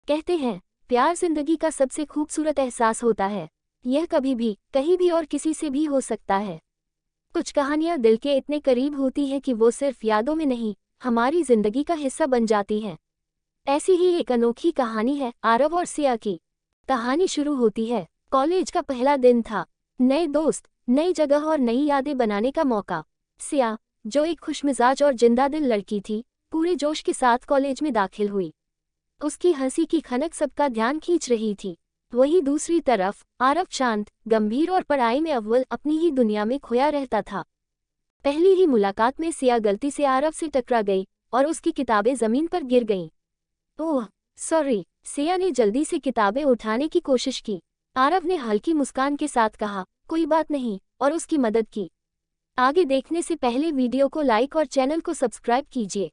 कहते हैं, प्यार जिंदगी का सबसे खूबसूरत एहसास होता है। यह कभी भी, कहीं भी और किसी से भी हो सकता है। कुछ कहानियां दिल के इतने करीब होती हैं कि वो सिर्फ यादों में नहीं, हमारी जिंदगी का हिस्सा बन जाती हैं। ऐसी ही एक अनोखी कहानी है आरव और सिया की। कहानी शुरू होती है। कॉलेज का पहला दिन था। नए दोस्त, नई जगह और नई यादें बनाने का मौका। सिया, जो एक खुशमिजाज और जिंदा दिल लड़की थी, पूरे जोश के साथ कॉलेज में दाखिल हुई। उसकी हंसी की खनक सबका ध्यान खींच रही थी। वहीं दूसरी तरफ आरव शांत, गंभीर और पढ़ाई में अव्वल अपनी ही दुनिया में खोया रहता था। पहली ही मुलाकात में सिया गलती से आरव से टकरा गई और उसकी किताबें जमीन पर गिर गईं। ओह सॉरी, सिया ने जल्दी से किताबें उठाने की कोशिश की। आरव ने हल्की मुस्कान के साथ कहा, कोई बात नहीं, और उसकी मदद की। आगे देखने से पहले वीडियो को लाइक और चैनल को सब्सक्राइब कीजिए।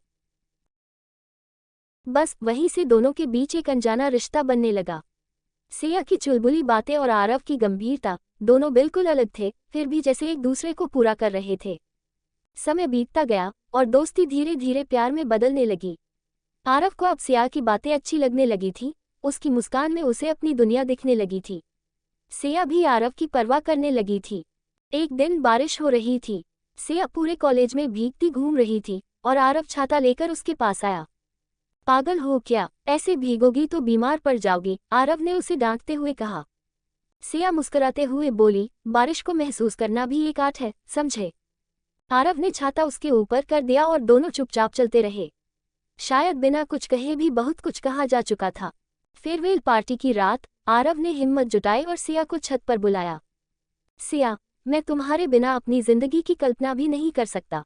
बस वहीं से दोनों के बीच एक अनजाना रिश्ता बनने लगा। सिया की चुलबुली बातें और आरव की गंभीरता, दोनों बिल्कुल अलग थे, फिर भी जैसे एक दूसरे को पूरा कर रहे थे। समय बीतता गया और दोस्ती धीरे धीरे प्यार में बदलने लगी। आरव को अब सिया की बातें अच्छी लगने लगी थी, उसकी मुस्कान में उसे अपनी दुनिया दिखने लगी थी। सिया भी आरव की परवाह करने लगी थी। एक दिन बारिश हो रही थी। सिया पूरे कॉलेज में भीगती घूम रही थी और आरव छाता लेकर उसके पास आया। पागल हो क्या, ऐसे भीगोगी तो बीमार पड़ जाओगी, आरव ने उसे डांटते हुए कहा। सिया मुस्कुराते हुए बोली, बारिश को महसूस करना भी एक आर्ट है, समझे। आरव ने छाता उसके ऊपर कर दिया और दोनों चुपचाप चलते रहे। शायद बिना कुछ कहे भी बहुत कुछ कहा जा चुका था। फेयरवेल पार्टी की रात, आरव ने हिम्मत जुटाई और सिया को छत पर बुलाया। सिया, मैं तुम्हारे बिना अपनी जिंदगी की कल्पना भी नहीं कर सकता।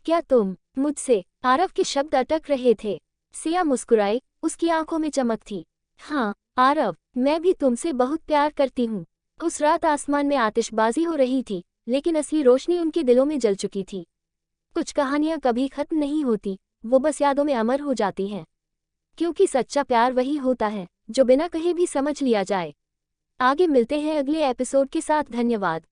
क्या तुम मुझसे? आरव के शब्द अटक रहे थे। सिया मुस्कुराई, उसकी आंखों में चमक थी। हाँ आरव, मैं भी तुमसे बहुत प्यार करती हूँ। उस रात आसमान में आतिशबाजी हो रही थी, लेकिन असली रोशनी उनके दिलों में जल चुकी थी। कुछ कहानियां कभी खत्म नहीं होती, वो बस यादों में अमर हो जाती हैं। क्योंकि सच्चा प्यार वही होता है जो बिना कहे भी समझ लिया जाए। आगे मिलते हैं अगले एपिसोड के साथ। धन्यवाद।